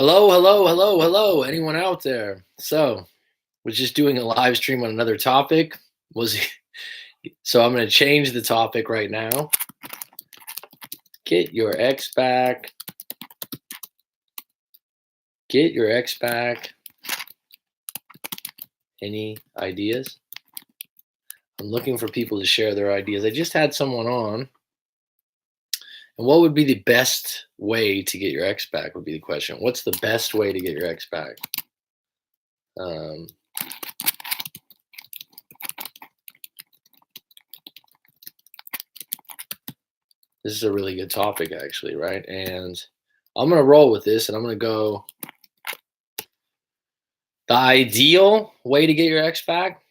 Hello, hello, hello, hello. Anyone out there? Was just doing a live stream on another topic. Was so I'm going to change the topic right now. Get your ex back. Get your ex back. Any ideas? I'm looking for people to share their ideas. I just had someone on. And what would be the best way to get your ex back would be the question. What's the best way to get your ex back? Um, this is a really good topic, actually, right? And I'm going to roll with this and I'm going to go. The ideal way to get your ex back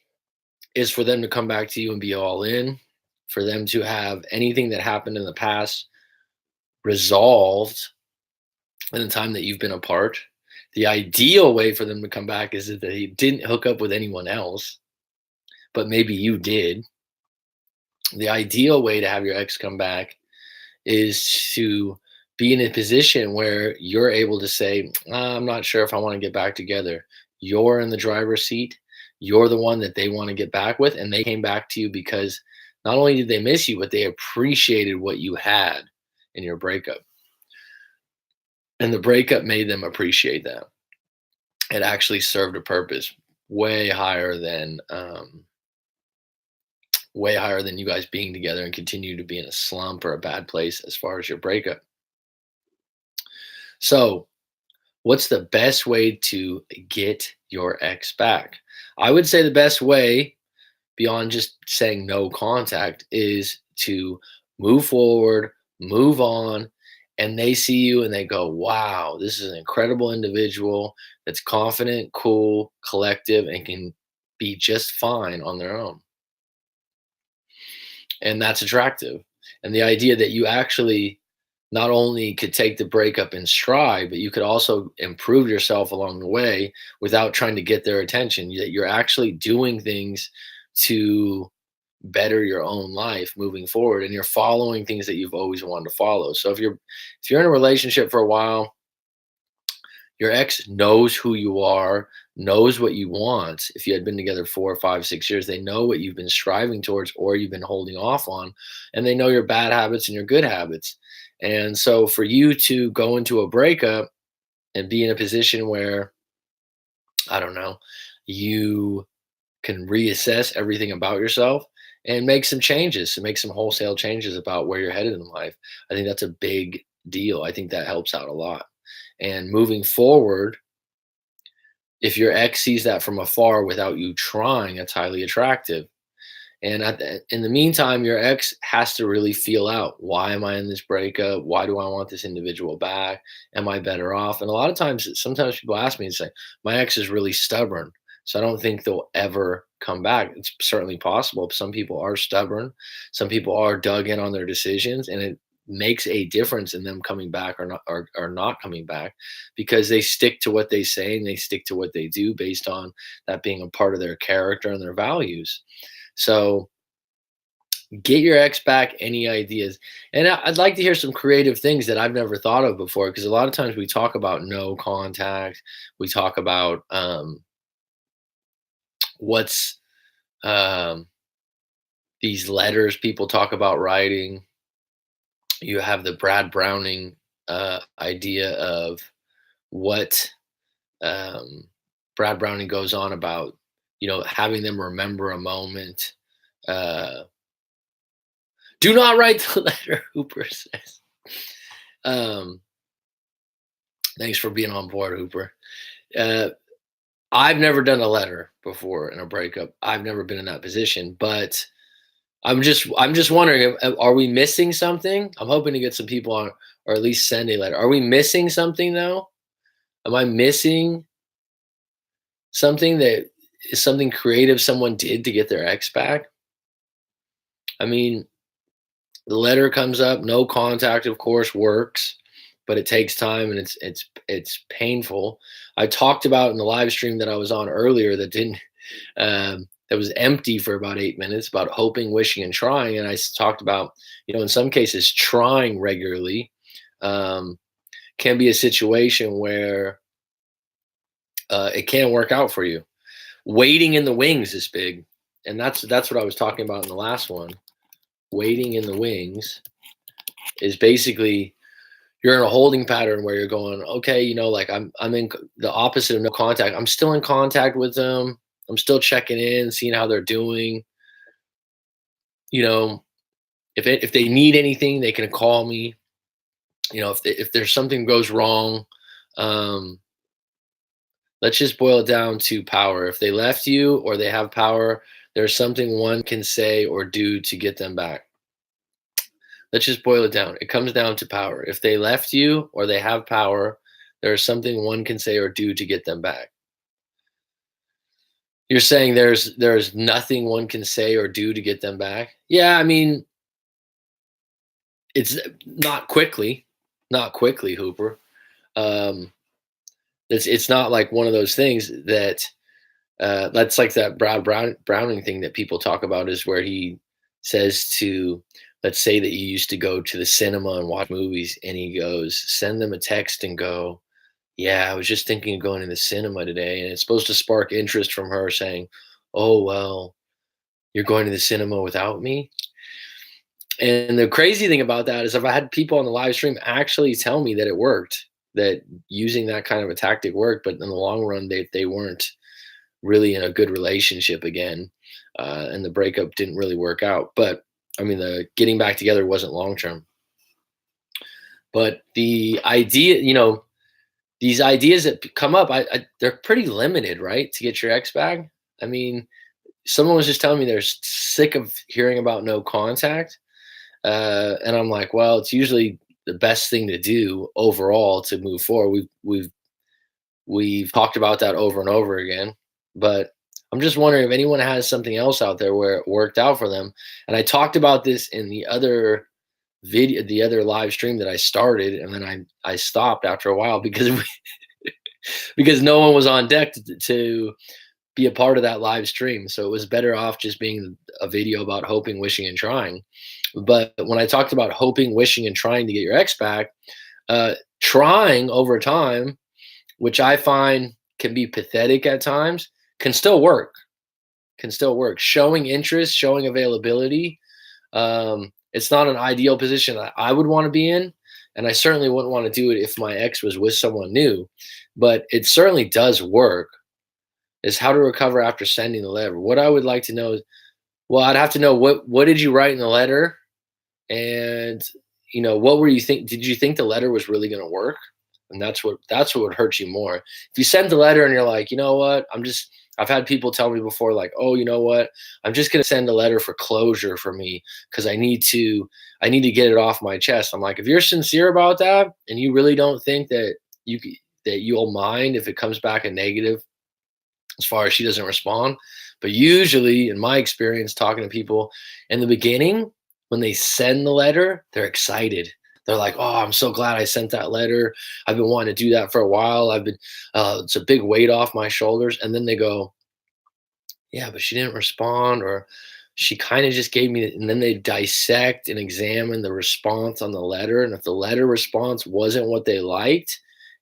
is for them to come back to you and be all in, for them to have anything that happened in the past resolved in the time that you've been apart. The ideal way for them to come back is that they didn't hook up with anyone else, but maybe you did. The ideal way to have your ex come back is to be in a position where you're able to say, I'm not sure if I want to get back together. You're in the driver's seat. You're the one that they want to get back with. And they came back to you because not only did they miss you, but they appreciated what you had in your breakup. And the breakup made them appreciate that. It actually served a purpose way higher than you guys being together and continue to be in a slump or a bad place as far as your breakup. So, what's the best way to get your ex back? I would say the best way, beyond just saying no contact, is to move forward, move on, and they see you and they go, wow, this is an incredible individual that's confident, cool, collective, and can be just fine on their own. And that's attractive. And the idea that you actually not only could take the breakup in stride, but you could also improve yourself along the way without trying to get their attention. That you're actually doing things to better your own life moving forward, and you're following things that you've always wanted to follow. So if you're in a relationship for a while, your ex knows who you are, knows what you want. If you had been together 4 or 5, 6 years, they know what you've been striving towards or you've been holding off on, and they know your bad habits and your good habits. And so for you to go into a breakup and be in a position where, I don't know, you can reassess everything about yourself and make some changes, to make some wholesale changes about where you're headed in life. I think that's a big deal. I think that helps out a lot. And moving forward, if your ex sees that from afar without you trying, that's highly attractive. And in the meantime, your ex has to really feel out, why am I in this breakup? Why do I want this individual back? Am I better off? And a lot of times, sometimes people ask me and say, my ex is really stubborn, so I don't think they'll ever come back. It's certainly possible. Some people are stubborn. Some people are dug in on their decisions, and it makes a difference in them coming back or not coming back, because they stick to what they say and they stick to what they do based on that being a part of their character and their values. So get your ex back. Any ideas? And I'd like to hear some creative things that I've never thought of before, because a lot of times we talk about no contact. We talk about what's these letters people talk about writing. You have the Brad Browning idea of what Brad Browning goes on about, having them remember a moment. Do not write the letter, Hooper says. Um, Thanks for being on board, Hooper. I've never done a letter before in a breakup. I've never been in that position, but I'm just wondering, are we missing something? I'm hoping to get some people on, or at least send a letter. Are we missing something though? Am I missing something that is something creative someone did to get their ex back? I mean, the letter comes up, no contact, of course, works, but it takes time and it's painful. I talked about in the live stream that I was on earlier that didn't that was empty for about 8 minutes, about hoping, wishing, and trying. And I talked about, in some cases, trying regularly can be a situation where it can work out for you. Waiting in the wings is big, and that's what I was talking about in the last one. Waiting in the wings is basically you're in a holding pattern where you're going, okay, like I'm in the opposite of no contact. I'm still in contact with them. I'm still checking in, seeing how they're doing. You know, if they need anything, they can call me. If there's something goes wrong, um, let's just boil it down to power. If they left you or they have power, there's something one can say or do to get them back. Let's just boil it down. It comes down to power. If they left you or they have power, there's something one can say or do to get them back. You're saying there's nothing one can say or do to get them back? Yeah, I mean, it's not quickly, Hooper. Um, it's not like one of those things that's like that Browning thing that people talk about is where he says to, let's say that you used to go to the cinema and watch movies, and he goes, send them a text and go, yeah, I was just thinking of going to the cinema today. And it's supposed to spark interest from her saying, oh, well, you're going to the cinema without me. And the crazy thing about that is I've had people on the live stream actually tell me that it worked, that using that kind of a tactic worked, but in the long run, they weren't really in a good relationship again. And the breakup didn't really work out. But I mean, the getting back together wasn't long term. But the idea, these ideas that come up, they're pretty limited, right? To get your ex back. I mean, someone was just telling me they're sick of hearing about no contact. And I'm like, well, it's usually the best thing to do overall to move forward. We've talked about that over and over again, but I'm just wondering if anyone has something else out there where it worked out for them. And I talked about this in the other video, the other live stream that I started, and then I stopped after a while because because no one was on deck to be a part of that live stream. So it was better off just being a video about hoping, wishing, and trying. But when I talked about hoping, wishing, and trying to get your ex back, trying over time, which I find can be pathetic at times, can still work. Can still work. Showing interest, showing availability. It's not an ideal position I would want to be in, and I certainly wouldn't want to do it if my ex was with someone new. But it certainly does work. Is how to recover after sending the letter. What I would like to know is, well, I'd have to know what did you write in the letter, and what were you think? Did you think the letter was really going to work? And that's what would hurt you more. If you send the letter and you're like, you know what, I've had people tell me before, like, oh, you know what, I'm just going to send a letter for closure for me because I need to get it off my chest. I'm like, if you're sincere about that and you really don't think that you'll mind if it comes back a negative as far as she doesn't respond. But usually, in my experience, talking to people in the beginning, when they send the letter, they're excited. They're like, oh, I'm so glad I sent that letter. I've been wanting to do that for a while. It's a big weight off my shoulders. And then they go, yeah, but she didn't respond, or she kind of just gave me, and then they dissect and examine the response on the letter. And if the letter response wasn't what they liked,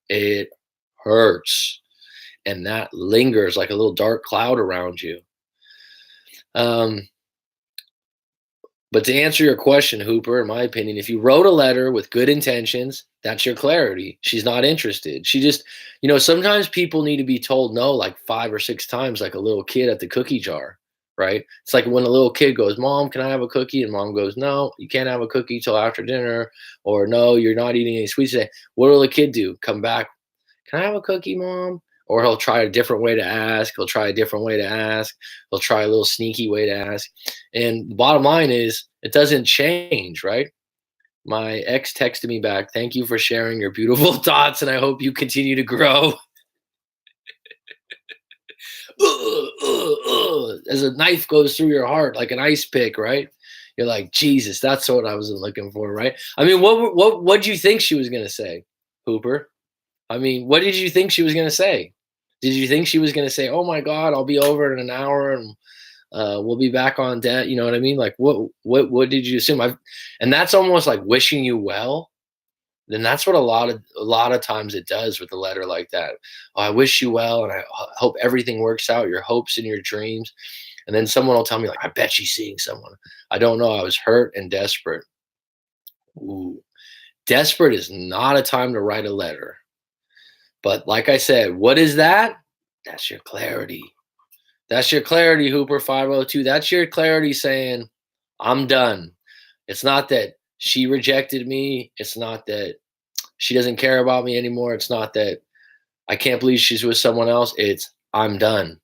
it hurts. And that lingers like a little dark cloud around you. But to answer your question, Hooper, in my opinion, if you wrote a letter with good intentions, that's your clarity. She's not interested. She just, sometimes people need to be told no like 5 or 6 times, like a little kid at the cookie jar, right? It's like when a little kid goes, Mom, can I have a cookie? And mom goes, no, you can't have a cookie till after dinner. Or no, you're not eating any sweets today. What will the kid do? Come back. Can I have a cookie, Mom? Or he'll try a different way to ask. He'll try a different way to ask. He'll try a little sneaky way to ask. And the bottom line is, it doesn't change, right? My ex texted me back, thank you for sharing your beautiful thoughts, and I hope you continue to grow. As a knife goes through your heart, like an ice pick, right? You're like, Jesus, that's what I was looking for, right? I mean, what do you think she was going to say, Hooper? I mean, what did you think she was going to say? Did you think she was going to say, oh my God, I'll be over in an hour and we'll be back on debt? You know what I mean? Like, what did you assume? And that's almost like wishing you well. then that's what a lot of times it does with a letter like that. Oh, I wish you well, and I hope everything works out. Your hopes and your dreams, and then someone will tell me like, I bet she's seeing someone. I don't know. I was hurt and desperate. Ooh, desperate is not a time to write a letter. But like I said, what is that? That's your clarity. That's your clarity, Hooper 502. That's your clarity saying, I'm done. It's not that she rejected me. It's not that she doesn't care about me anymore. It's not that I can't believe she's with someone else. It's I'm done.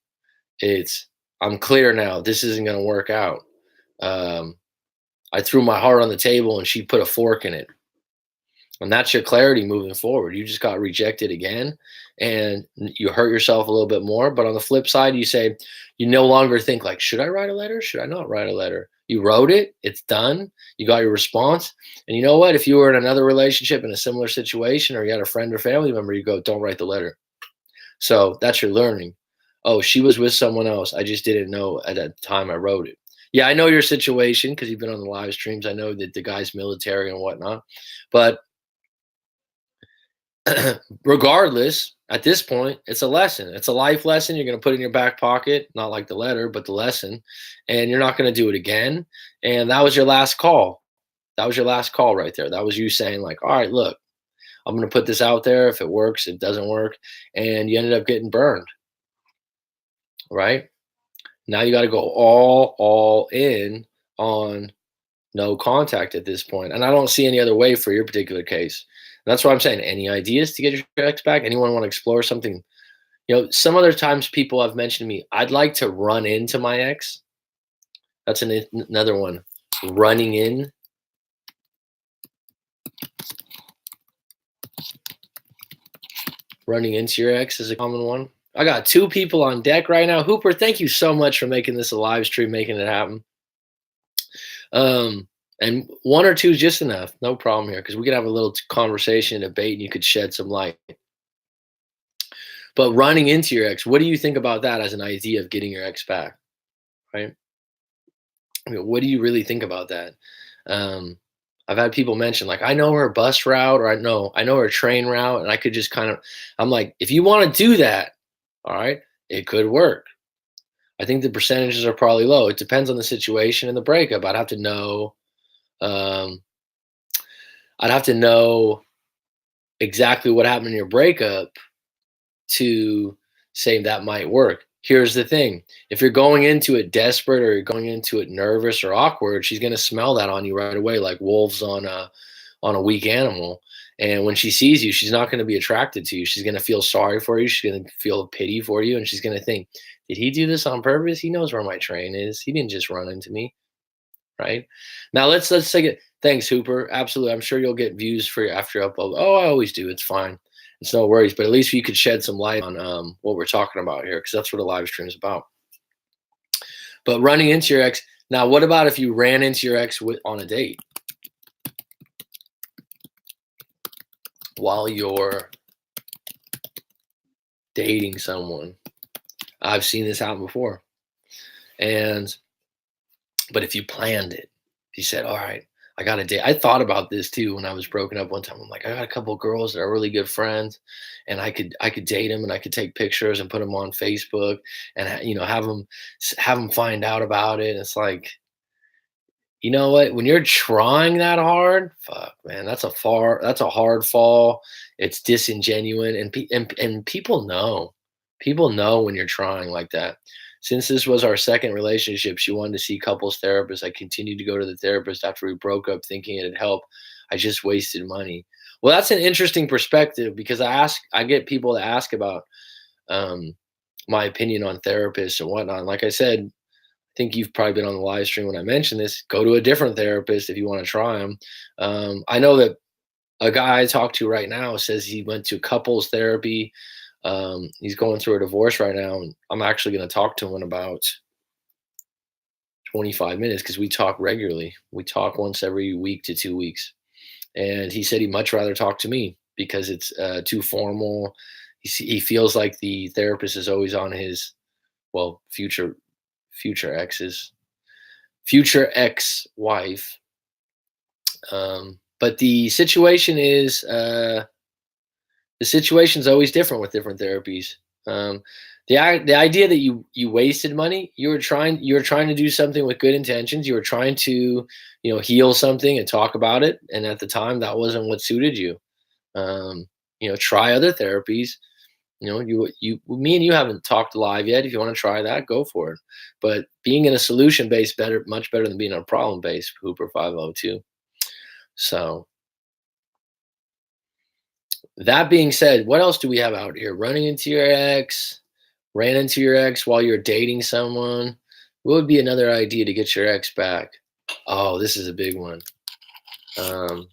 It's I'm clear now. This isn't going to work out. Um, I threw my heart on the table and she put a fork in it. And that's your clarity moving forward. You just got rejected again and you hurt yourself a little bit more. But on the flip side, you say, you no longer think like, should I write a letter? Should I not write a letter? You wrote it, it's done, you got your response. And you know what? If you were in another relationship in a similar situation or you had a friend or family member, you go, don't write the letter. So that's your learning. Oh, she was with someone else. I just didn't know at that time I wrote it. Yeah, I know your situation because you've been on the live streams. I know that the guy's military and whatnot. But regardless, at this point, it's a lesson. It's a life lesson. You're going to put in your back pocket, not like the letter, but the lesson. And you're not going to do it again. And that was your last call. That was your last call right there. That was you saying, like, all right, look, I'm going to put this out there. If it works, it doesn't work. And you ended up getting burned, right? Now you got to go all in on no contact at this point. And I don't see any other way for your particular case. And that's why I'm saying, any ideas to get your ex back? Anyone want to explore something? Some other times people have mentioned to me, I'd like to run into my ex. That's another one. Running in. Running into your ex is a common one. I got 2 people on deck right now. Hooper, thank you so much for making this a live stream, making it happen. And 1 or 2 is just enough. No problem here because we could have a little conversation, debate, and you could shed some light. But running into your ex, what do you think about that as an idea of getting your ex back? Right? I mean, what do you really think about that? Um, I've had people mention like, I know her bus route, or I know her train route, and I could just I'm like, if you want to do that, all right, it could work. I think the percentages are probably low. It depends on the situation and the breakup. I'd have to know. I'd have to know exactly what happened in your breakup to say that might work. Here's the thing. If you're going into it desperate or you're going into it nervous or awkward, she's going to smell that on you right away, like wolves on a weak animal. And when she sees you, she's not going to be attracted to you. She's going to feel sorry for you. She's going to feel pity for you. And she's going to think, did he do this on purpose? He knows where my train is. He didn't just run into me. Right now, let's take it. Thanks, Hooper. Absolutely. I'm sure you'll get views for your after upload. Oh, I always do. It's fine. It's no worries. But at least you could shed some light on what we're talking about here, because that's what a live stream is about. But running into your ex. Now, what about if you ran into your ex on a date while you're dating someone? I've seen this happen before. But if you planned it, you said, all right, I got a date. I thought about this too when I was broken up one time. I'm like, I got a couple of girls that are really good friends, and I could date them, and I could take pictures and put them on Facebook, and have them find out about it. And it's like, you know what? When you're trying that hard, fuck, man, that's a hard fall. It's disingenuous, and people know. People know when you're trying like that. Since this was our second relationship, she wanted to see couples therapists. I continued to go to the therapist after we broke up, thinking it'd help. I just wasted money. Well, that's an interesting perspective because I get people to ask about my opinion on therapists and whatnot. Like I said, I think you've probably been on the live stream when I mentioned this. Go to a different therapist if you want to try them. I know that a guy I talk to right now says he went to couples therapy. He's going through a divorce right now, and I'm actually going to talk to him in about 25 minutes because we talk regularly. We talk once every week to 2 weeks. And he said he'd much rather talk to me because it's too formal. He feels like the therapist is always on his, well, future ex-wife. But But the situation's always different with different therapies. Um, the idea that you wasted money, you were trying to do something with good intentions. You were trying to, heal something and talk about it. And at the time, that wasn't what suited you. Try other therapies. Me and you haven't talked live yet. If you want to try that, go for it. But being in a solution based much better than being a problem based. Hooper 502. So that being said, what else do we have out here? Running into your ex, ran into your ex while you're dating someone. What would be another idea to get your ex back? Oh, this is a big one. Um,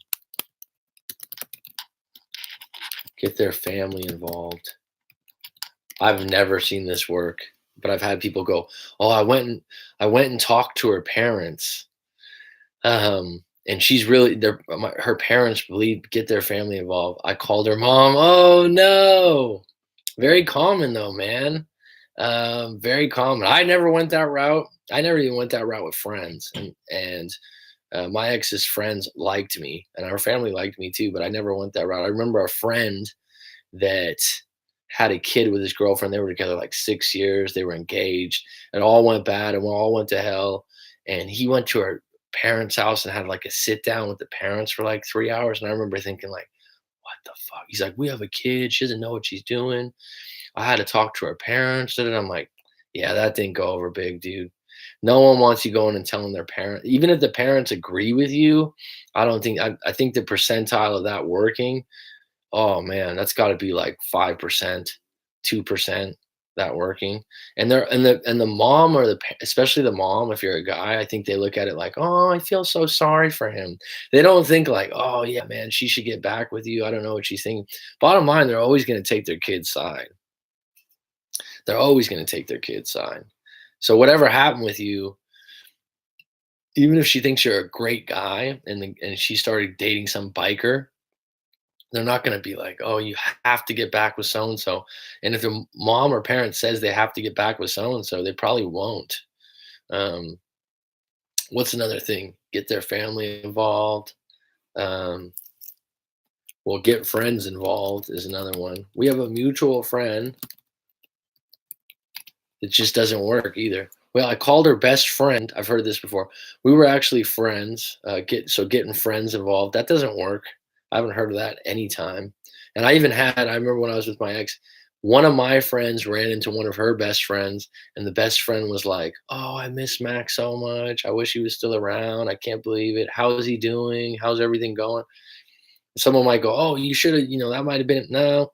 get their family involved. I've never seen this work, but I've had people go, "Oh, I went and talked to her parents." And she's really her parents believe get their family involved. I called her mom. Oh no. Very common though, man. Very common. I never went that route. I never even went that route with friends, and my ex's friends liked me, and our family liked me too. But I never went that route. I remember a friend that had a kid with his girlfriend. They were together like 6 years. They were engaged. It all went bad, and we all went to hell. And he went to her parents' house and had like a sit down with the parents for like 3 hours. And I remember thinking like, what the fuck? He's like, we have a kid. She doesn't know what she's doing. I had to talk to her parents. And I'm like, yeah, that didn't go over big, dude. No one wants you going and telling their parent, even if the parents agree with you. I think the percentile of that working, oh man, that's got to be like 5%, 2% that working. And the mom especially the mom, if you're a guy, I think they look at it like, oh, I feel so sorry for him. They don't think like, oh yeah, man, she should get back with you. I don't know what she's thinking. Bottom line, they're always going to take their kid's side. They're always going to take their kid's side. So whatever happened with you, even if she thinks you're a great guy and she started dating some biker, they're not going to be like, oh, you have to get back with so and so. And if the mom or parent says they have to get back with so and so, they probably won't. Um, what's another thing? Get their family involved. Um, well, get friends involved is another one. We have a mutual friend. It just doesn't work either. Well, I called her best friend. I've heard this before. We were actually friends. Getting friends involved, that doesn't work. I haven't heard of that any time. And I remember when I was with my ex, one of my friends ran into one of her best friends, and the best friend was like, "Oh, I miss Mac so much. I wish he was still around. I can't believe it. How is he doing? How's everything going?" Someone might go, "Oh, you should have, that might have been." No,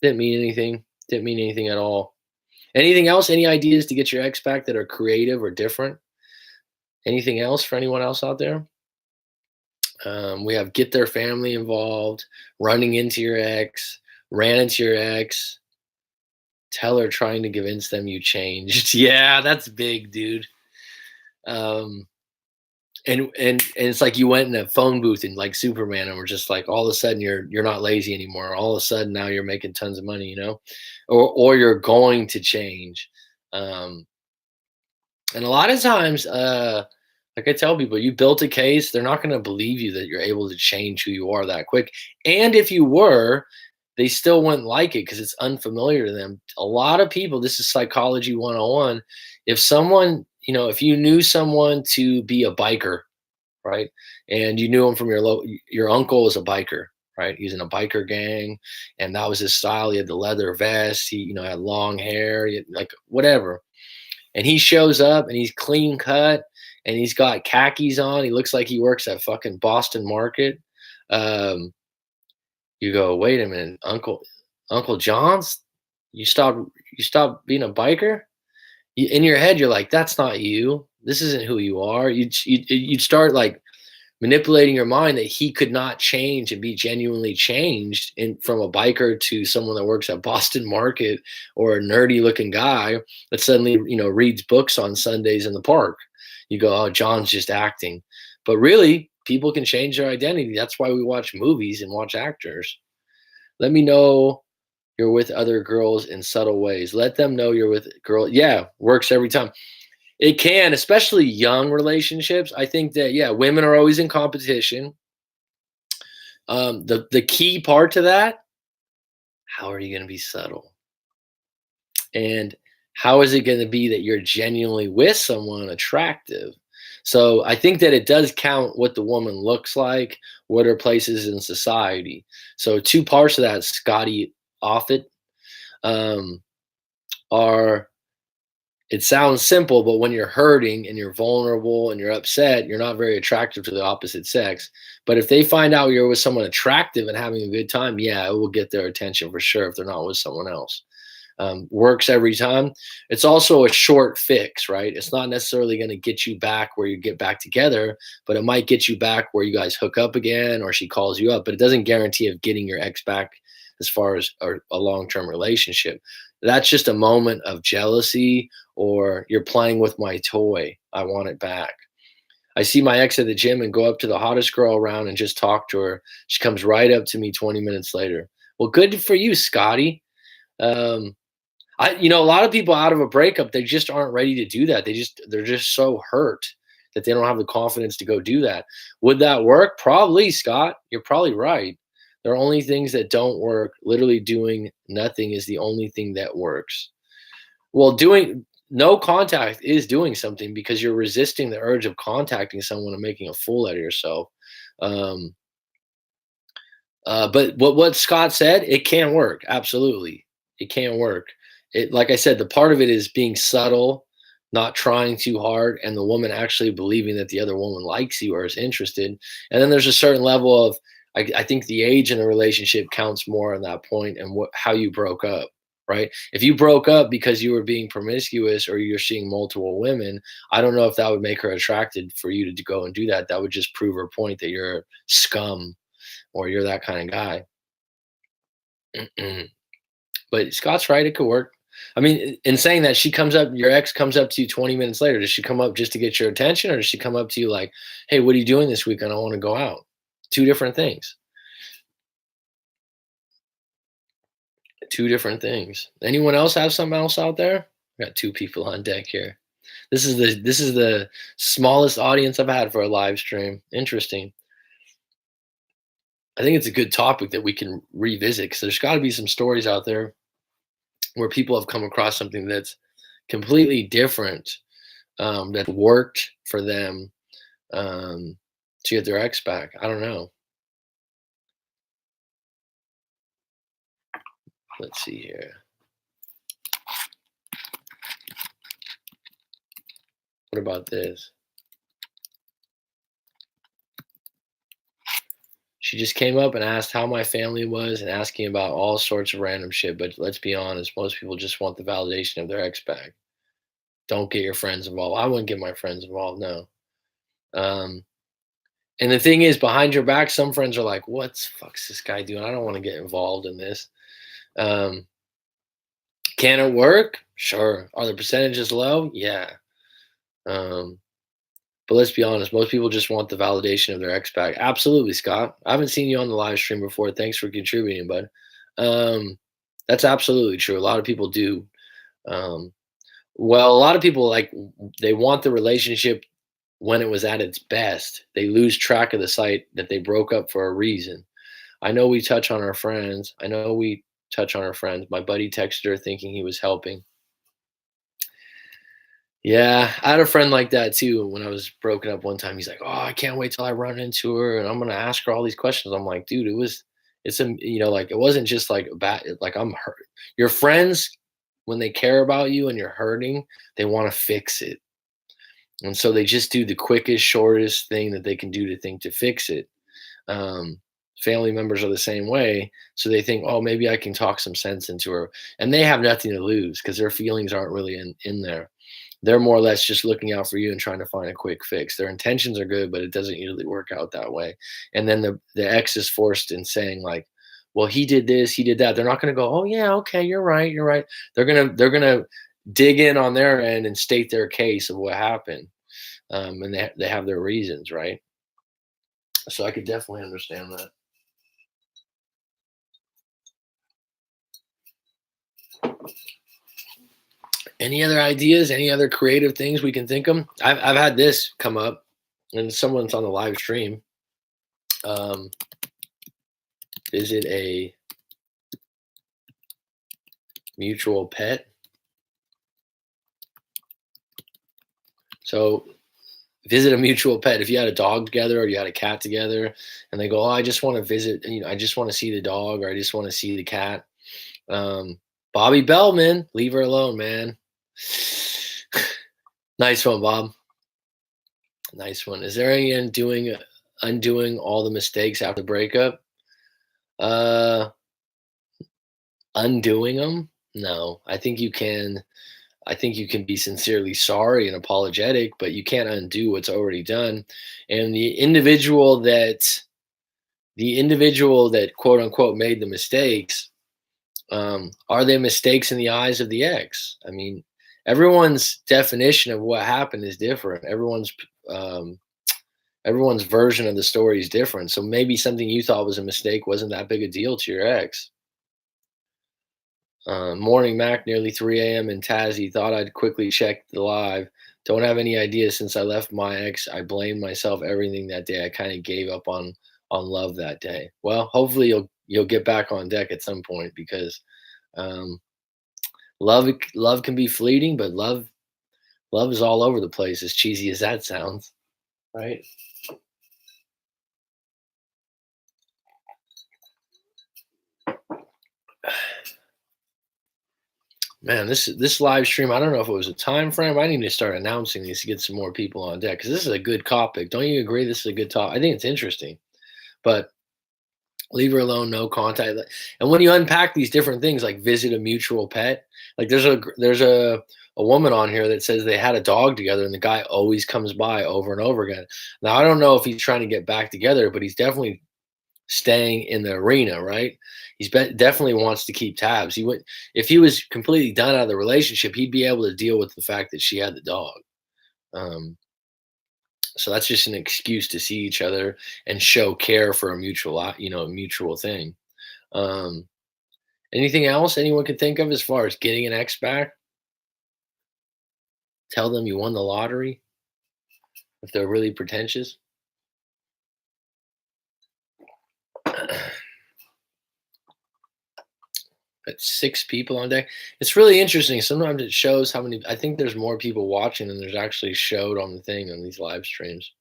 didn't mean anything. Didn't mean anything at all. Anything else? Any ideas to get your ex back that are creative or different? Anything else for anyone else out there? We have get their family involved, running into your ex, ran into your ex, tell her trying to convince them you changed. Yeah, that's big, dude. Um, and it's like you went in a phone booth and like Superman, and we're just like all of a sudden you're not lazy anymore. All of a sudden now you're making tons of money, or you're going to change. Um, and a lot of times, like I tell people, you built a case, they're not going to believe you that you're able to change who you are that quick. And if you were, they still wouldn't like it because it's unfamiliar to them. A lot of people, this is psychology 101. If you knew someone to be a biker, right? And you knew him from your uncle was a biker, right? He's in a biker gang, and that was his style. He had the leather vest, he had long hair, like whatever. And he shows up and he's clean cut and he's got khakis on. He looks like he works at fucking Boston Market. Um, you go, wait a minute, Uncle John's, you stop being a biker. In your head, you're like, that's not you. This isn't who you are. You'd start like manipulating your mind that he could not change and be genuinely changed from a biker to someone that works at Boston Market, or a nerdy looking guy that suddenly reads books on Sundays in the park. You go, oh, John's just acting. But really, people can change their identity. That's why we watch movies and watch actors. Let me know you're with other girls in subtle ways. Let them know you're with girls. Yeah, works every time. It can, especially young relationships. I think that, yeah, women are always in competition. The key part to that, how are you going to be subtle? And how is it going to be that you're genuinely with someone attractive? So I think that it does count what the woman looks like, what her place is in society. So two parts of that, Scotty Offit, um, are, it sounds simple, but when you're hurting and you're vulnerable and you're upset, you're not very attractive to the opposite sex. But if they find out you're with someone attractive and having a good time, yeah, it will get their attention for sure if they're not with someone else. Works every time. It's also a short fix, right? It's not necessarily going to get you back where you get back together, but it might get you back where you guys hook up again or she calls you up, but it doesn't guarantee of getting your ex back as far as a long-term relationship. That's just a moment of jealousy, or you're playing with my toy. I want it back. I see my ex at the gym and go up to the hottest girl around and just talk to her. She comes right up to me 20 minutes later. Well, good for you, Scotty. Um, a lot of people out of a breakup, they just aren't ready to do that. They're just so hurt that they don't have the confidence to go do that. Would that work? Probably, Scott. You're probably right. There are only things that don't work. Literally doing nothing is the only thing that works. Well, doing no contact is doing something because you're resisting the urge of contacting someone and making a fool out of yourself. Um, but what Scott said, it can work. Absolutely, it can work. It, like I said, the part of it is being subtle, not trying too hard, and the woman actually believing that the other woman likes you or is interested. And then there's a certain level of, I think the age in the relationship counts more on that point, and how you broke up. Right? If you broke up because you were being promiscuous or you're seeing multiple women, I don't know if that would make her attracted for you to go and do that. That would just prove her point that you're scum or you're that kind of guy. But Scott's right, it could work. I mean, in saying that, she comes up, your ex comes up to you 20 minutes later. Does she come up just to get your attention, or does she come up to you like, hey, what are you doing this weekend? I want to go out. Two different things. Two different things. Anyone else have something else out there? I got two people on deck here. This is the smallest audience I've had for a live stream. Interesting. I think it's a good topic that we can revisit because there's got to be some stories out there where people have come across something that's completely different, that worked for them, to get their ex back. I don't know. Let's see here. What about this? She just came up and asked how my family was and asking about all sorts of random shit. But let's be honest, most people just want the validation of their ex back. Don't get your friends involved. I wouldn't get my friends involved. No. Um, and the thing is, behind your back, some friends are like, "What the fuck's this guy doing? I don't want to get involved in this." Um, can it work? Sure. Are the percentages low? Yeah. Um, but let's be honest, most people just want the validation of their ex back. Absolutely, Scott. I haven't seen you on the live stream before. Thanks for contributing, bud. That's absolutely true. A lot of people do. Um, well, a lot of people they want the relationship when it was at its best. They lose track of the site that they broke up for a reason. I know we touch on our friends. I know we touch on our friends. My buddy texted her thinking he was helping. Yeah, I had a friend like that too. When I was broken up one time, he's like, "Oh, I can't wait till I run into her, and I'm gonna ask her all these questions." I'm like, "Dude, it's a, like it wasn't just like bad. Like I'm hurt. Your friends, when they care about you and you're hurting, they want to fix it, and so they just do the quickest, shortest thing that they can do to think to fix it. Um, Family members are the same way, so they think, "Oh, maybe I can talk some sense into her," and they have nothing to lose because their feelings aren't really in there. They're more or less just looking out for you and trying to find a quick fix. Their intentions are good, but it doesn't usually work out that way. And then the ex is forced in saying like, "Well, he did this, he did that." They're not going to go, "Oh yeah, okay, you're right, you're right." They're gonna dig in on their end and state their case of what happened, and they have their reasons, right? So I could definitely understand that. Any other ideas? Any other creative things we can think of? I've had this come up, and someone's on the live stream. Um, Visit a mutual pet. So visit a mutual pet. If you had a dog together or you had a cat together, and they go, "Oh, I just want to visit. I just want to see the dog, or I just want to see the cat." Um, Bobby Bellman, leave her alone, man. Nice one, Bob. Nice one. Is there any undoing all the mistakes after the breakup? Uh, Undoing them? No. I think you can be sincerely sorry and apologetic, but you can't undo what's already done. And the individual that quote unquote made the mistakes, are they mistakes in the eyes of the ex? I mean, everyone's definition of what happened is different. Um, everyone's version of the story is different. So maybe something you thought was a mistake wasn't that big a deal to your ex. Morning Mac, nearly 3 a.m. in Tazi. Thought I'd quickly check the live. Don't have any idea since I left my ex. I blamed myself everything that day. I kind of gave up on love that day. Well, hopefully you'll get back on deck at some point because um, love can be fleeting, but love is all over the place. As cheesy as that sounds, right? Man, this live stream, I don't know if it was a time frame. I need to start announcing these to get some more people on deck because this is a good topic. Don't you agree? This is a good topic. I think it's interesting, but leave her alone, no contact. And when you unpack these different things, like visit a mutual pet, like there's a woman on here that says they had a dog together, and the guy always comes by over and over again. Now I don't know if he's trying to get back together, but he's definitely staying in the arena, right? Definitely wants to keep tabs. He would If he was completely done out of the relationship, he'd be able to deal with the fact that she had the dog. Um, so that's just an excuse to see each other and show care for a mutual thing. Um, Anything else anyone could think of as far as getting an ex back? Tell them you won the lottery if they're really pretentious. But 6 people on deck. It's really interesting. Sometimes it shows how many. I think there's more people watching than there's actually showed on the thing on these live streams.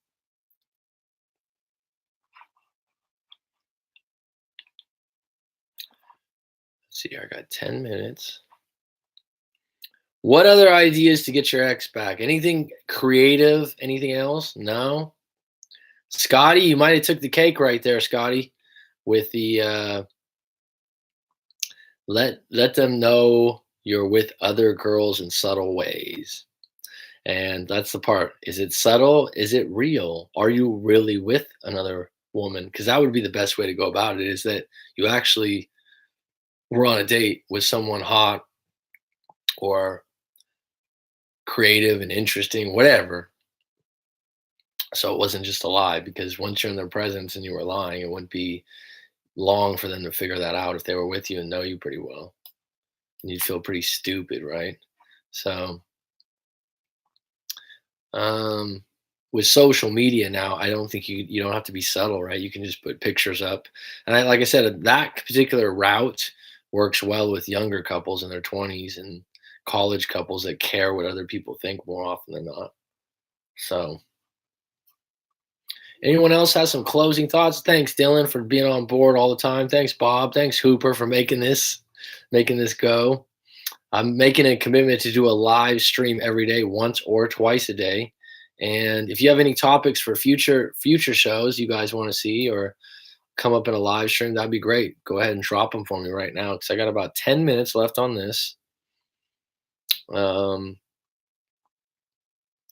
Let's see, I got 10 minutes. What other ideas to get your ex back? Anything creative? Anything else? No. Scotty, you might have took the cake right there, Scotty, with the let them know you're with other girls in subtle ways. And that's the part. Is it subtle? Is it real? Are you really with another woman? Because that would be the best way to go about it, is that you actually were on a date with someone hot or creative and interesting, whatever. So it wasn't just a lie, because once you're in their presence and you were lying, it wouldn't be long for them to figure that out if they were with you and know you pretty well. And you'd feel pretty stupid, right? So um with social media now, I don't think you don't have to be subtle, right? You can just put pictures up. And like I said, that particular route works well with younger couples in their 20s and college couples that care what other people think more often than not. So anyone else has some closing thoughts? Thanks, Dylan, for being on board all the time. Thanks, Bob. Thanks, Hooper, for making this go. I'm making a commitment to do a live stream every day, once or twice a day. And if you have any topics for future shows you guys want to see or come up in a live stream, that'd be great. Go ahead and drop them for me right now, because I got about 10 minutes left on this. Um,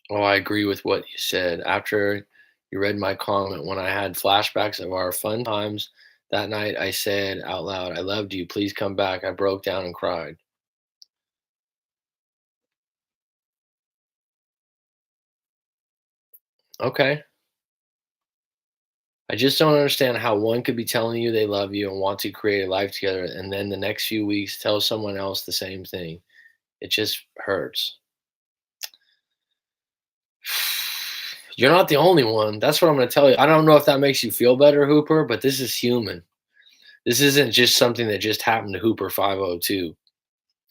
oh, I agree with what you said. After you read my comment, when I had flashbacks of our fun times that night, I said out loud, "I loved you. Please come back." I broke down and cried. Okay. I just don't understand how one could be telling you they love you and want to create a life together, and then the next few weeks tell someone else the same thing. It just hurts. You're not the only one. That's what I'm going to tell you. I don't know if that makes you feel better, Hooper, but this is human. This isn't just something that just happened to Hooper 502.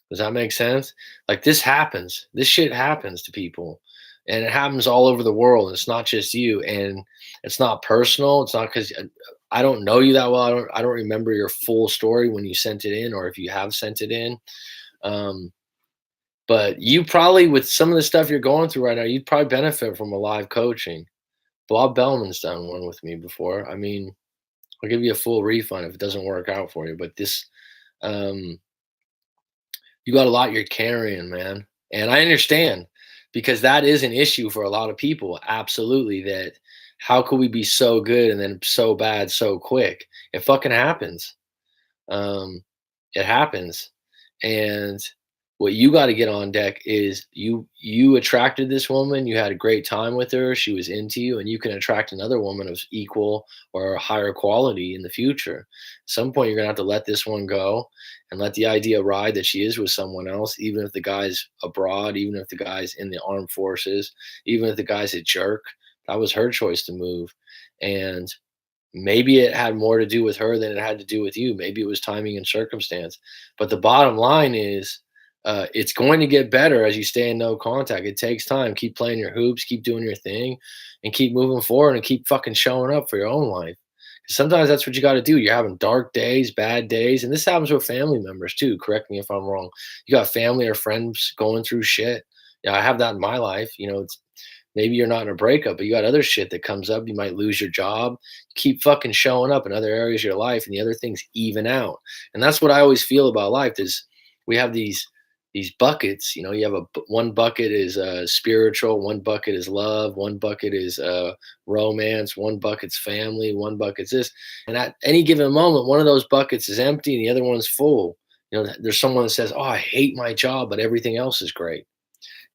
Does that make sense? Like this happens. This shit happens to people. And it happens all over the world. It's not just you. And it's not personal. It's not because I don't know you that well. I don't remember your full story when you sent it in or if you have sent it in. Um, but you probably with some of the stuff you're going through right now, you'd probably benefit from a live coaching. Bob Bellman's done one with me before. I mean, I'll give you a full refund if it doesn't work out for you. But this um you got a lot you're carrying, man. And I understand because that is an issue for a lot of people. Absolutely. That how could we be so good and then so bad so quick? It fucking happens. Um, it happens. And what you got to get on deck is you attracted this woman, you had a great time with her, she was into you, and you can attract another woman of equal or higher quality in the future. At some point you're gonna have to let this one go and let the idea ride that she is with someone else, even if the guy's abroad, even if the guy's in the armed forces, even if the guy's a jerk. That was her choice to move. And maybe it had more to do with her than it had to do with you. Maybe it was timing and circumstance. But the bottom line is, it's going to get better as you stay in no contact. It takes time. Keep playing your hoops, keep doing your thing, and keep moving forward and keep fucking showing up for your own life. 'Cause sometimes that's what you got to do. You're having dark days, bad days, and this happens with family members too. Correct me if I'm wrong. You got family or friends going through shit. Yeah, I have that in my life. It's maybe you're not in a breakup, but you got other shit that comes up. You might lose your job. Keep fucking showing up in other areas of your life, and the other things even out. And that's what I always feel about life is we have these buckets. You have one bucket is spiritual, one bucket is love, one bucket is romance, one bucket's family, one bucket's this. And at any given moment, one of those buckets is empty and the other one's full. There's someone that says, "Oh, I hate my job, but everything else is great,"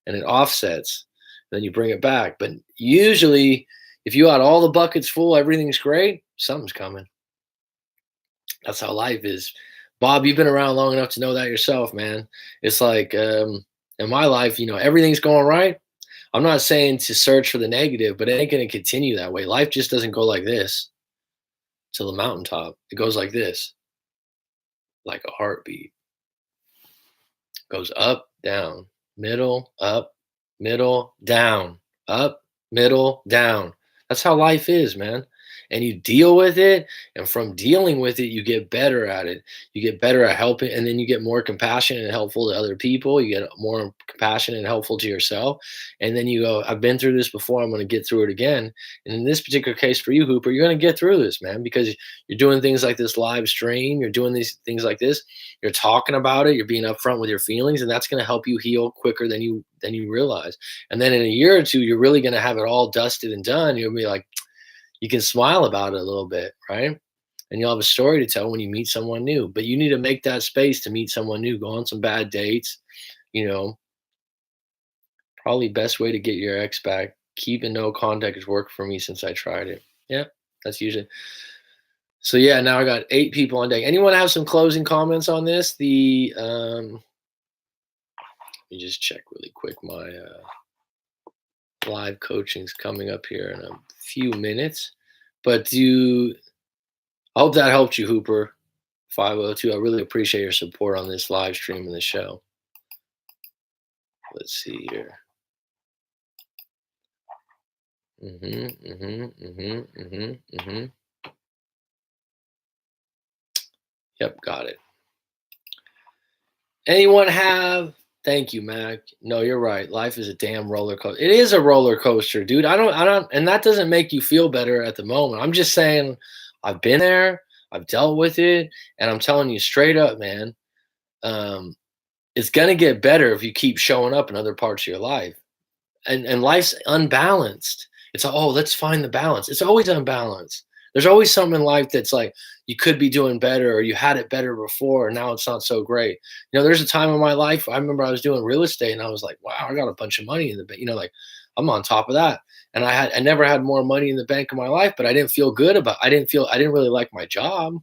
and it offsets. Then you bring it back. But usually, if you got all the buckets full, everything's great, something's coming. That's how life is. Bob, you've been around long enough to know that yourself, man. It's like in my life, everything's going right. I'm not saying to search for the negative, but it ain't going to continue that way. Life just doesn't go like this to the mountaintop. It goes like this, like a heartbeat. Goes up, down, middle, up, middle, down, up, middle, down. That's how life is, man. And you deal with it. And from dealing with it, you get better at it. You get better at helping. And then you get more compassionate and helpful to other people. You get more compassionate and helpful to yourself. And then you go, I've been through this before. I'm going to get through it again. And in this particular case for you, Hooper, you're going to get through this, man, because you're doing things like this live stream. You're doing these things like this. You're talking about it. You're being upfront with your feelings. And that's going to help you heal quicker than you realize. And then in a year or two, you're really going to have it all dusted and done. You'll be like, you can smile about it a little bit, right? And you'll have a story to tell when you meet someone new. But you need to make that space to meet someone new. Go on some bad dates. You know, Probably best way to get your ex back. Keep in no contact has worked for me since I tried it. Yeah, that's usually. So yeah, now I got 8 people on deck. Anyone have some closing comments on this? Let me just check really quick. My live coaching's coming up here in a few minutes. But I hope that helped you, Hooper 502. I really appreciate your support on this live stream and the show. Let's see here. Yep, got it. Anyone have? Thank you, Mac. No, you're right. Life is a damn roller coaster. It is a roller coaster, dude. I don't, and that doesn't make you feel better at the moment. I'm just saying, I've been there, I've dealt with it, and I'm telling you straight up, man. It's gonna get better if you keep showing up in other parts of your life. And life's unbalanced. It's oh, let's find the balance. It's always unbalanced. There's always something in life that's like you could be doing better or you had it better before and now it's not so great. There's a time in my life I remember I was doing real estate and I was like, wow, I got a bunch of money in the bank. Like I'm on top of that. And I never had more money in the bank in my life, but I didn't feel good about I didn't really like my job.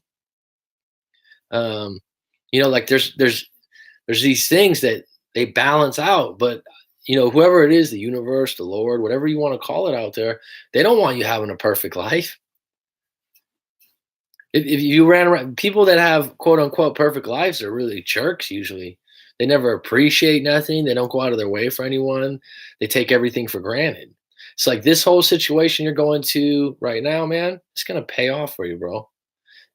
Like there's these things that they balance out, but whoever it is, the universe, the Lord, whatever you want to call it out there, they don't want you having a perfect life. If you ran around, people that have quote unquote perfect lives are really jerks usually. They never appreciate nothing. They don't go out of their way for anyone. They take everything for granted. It's like this whole situation you're going to right now, man, it's gonna pay off for you, bro.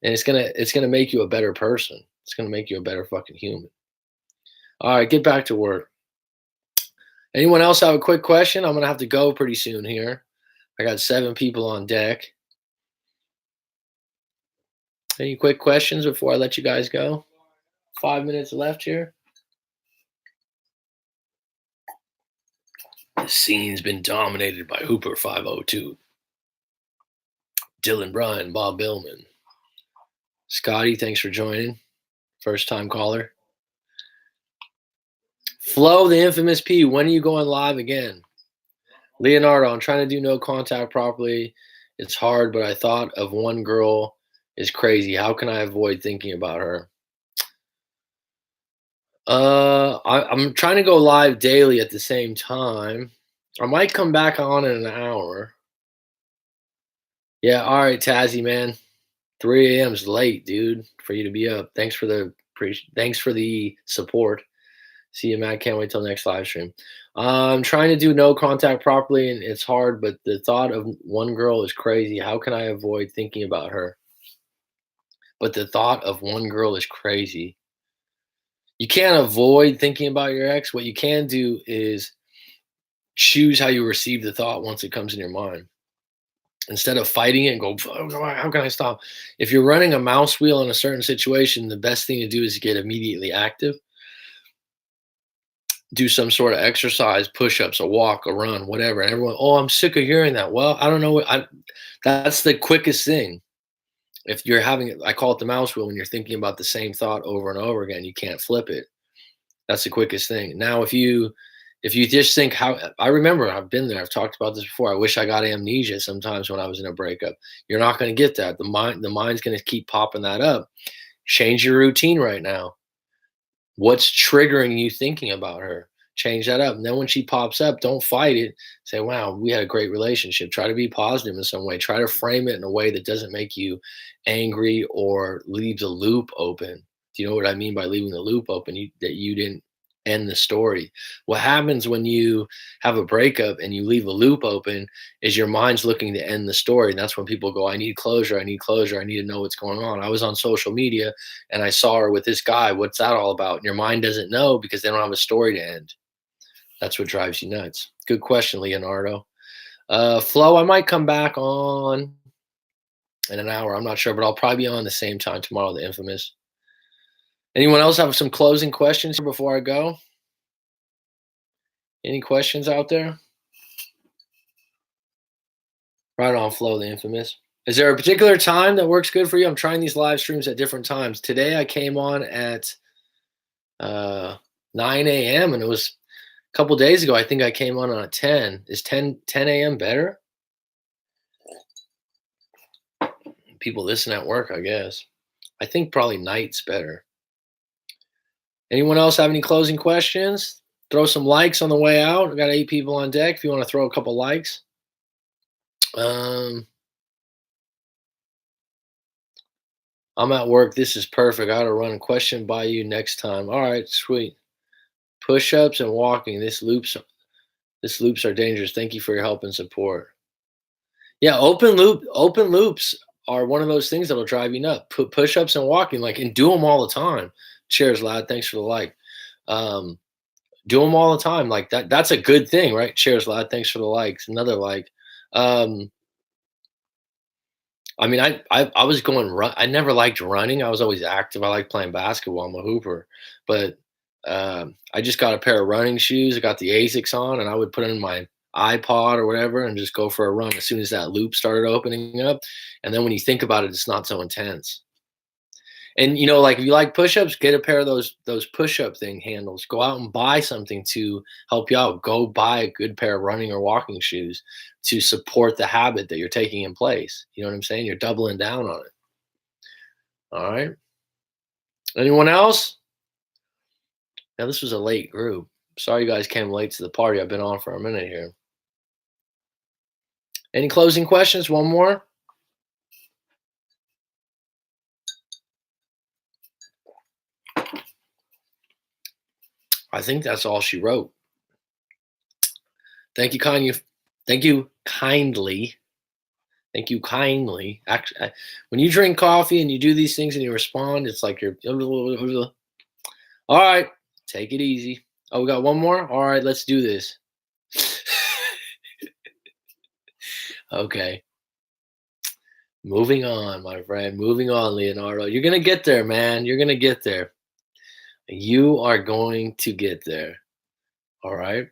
And it's gonna make you a better person. It's gonna make you a better fucking human. All right, get back to work. Anyone else have a quick question? I'm gonna have to go pretty soon here. I got 7 people on deck. Any quick questions before I let you guys go? 5 minutes left here. The scene's been dominated by Hooper 502, Dylan Bryan, Bob Billman. Scotty, thanks for joining. First time caller. Flo, the infamous P, when are you going live again? Leonardo, I'm trying to do no contact properly. It's hard, but I thought of one girl is crazy. How can I avoid thinking about her? I'm trying to go live daily at the same time. I might come back on in an hour. Yeah, all right, Tazzy, man. 3 a.m. is late, dude, for you to be up. Thanks for the support. See you, Matt. Can't wait till next live stream. I'm trying to do no contact properly, and it's hard. But the thought of one girl is crazy. How can I avoid thinking about her? But the thought of one girl is crazy. You can't avoid thinking about your ex. What you can do is choose how you receive the thought once it comes in your mind. Instead of fighting it and go, how can I stop? If you're running a mouse wheel in a certain situation, the best thing to do is get immediately active. Do some sort of exercise, push-ups, a walk, a run, whatever. And everyone, oh, I'm sick of hearing that. Well, I don't know. That's the quickest thing. If you're having it, I call it the mouse wheel. When you're thinking about the same thought over and over again, you can't flip it. That's the quickest thing. Now, if you just think how I remember, I've been there. I've talked about this before. I wish I got amnesia sometimes when I was in a breakup. You're not going to get that. The mind's going to keep popping that up. Change your routine right now. What's triggering you thinking about her? Change that up. And then when she pops up, don't fight it. Say, wow, we had a great relationship. Try to be positive in some way. Try to frame it in a way that doesn't make you angry or leaves a loop open. Do you know what I mean by leaving the loop open? That you didn't end the story. What happens when you have a breakup and you leave a loop open is your mind's looking to end the story. And that's when people go, I need closure. I need closure. I need to know what's going on. I was on social media and I saw her with this guy. What's that all about? And your mind doesn't know because they don't have a story to end. That's what drives you nuts. Good question, Leonardo. Flo, I might come back on in an hour. I'm not sure, but I'll probably be on the same time tomorrow, the infamous. Anyone else have some closing questions before I go? Any questions out there? Right on, Flo, the infamous. Is there a particular time that works good for you? I'm trying these live streams at different times. Today I came on at 9 a.m. and it was a couple days ago. I think I came on at 10. Is 10 a.m. better? People listen at work, I guess. I think probably night's better. Anyone else have any closing questions? Throw some likes on the way out. I got 8 people on deck. If you want to throw a couple likes. I'm at work. This is perfect. I got to run a question by you next time. All right, sweet. Push-ups and walking. This loops are dangerous. Thank you for your help and support. Yeah, open loops are one of those things that'll drive you nuts. Put push-ups and walking, and do them all the time. Cheers, lad. Thanks for the like. Do them all the time. Like that. That's a good thing, right? Cheers, lad. Thanks for the likes. Another like. I mean, I was going run. I never liked running. I was always active. I like playing basketball. I'm a hooper, but I just got a pair of running shoes. I got the Asics on, and I would put in my iPod or whatever and just go for a run as soon as that loop started opening up. And then when you think about it, it's not so intense. And if you like push-ups, get a pair of those push-up thing handles. Go out and buy something to help you out. Go buy a good pair of running or walking shoes to support the habit that you're taking in place. You know what I'm saying? You're doubling down on it. All right. Anyone else? Now this was a late group. Sorry you guys came late to the party. I've been on for a minute here. Any closing questions? One more? I think that's all she wrote. Thank you, kindly. Thank you kindly. Thank you kindly. Actually, when you drink coffee and you do these things and you respond, it's like you're. All right, take it easy. Oh, we got one more. All right, let's do this. Okay, moving on, my friend. Moving on, Leonardo. You're gonna get there, man. You're gonna get there. You are going to get there. All right.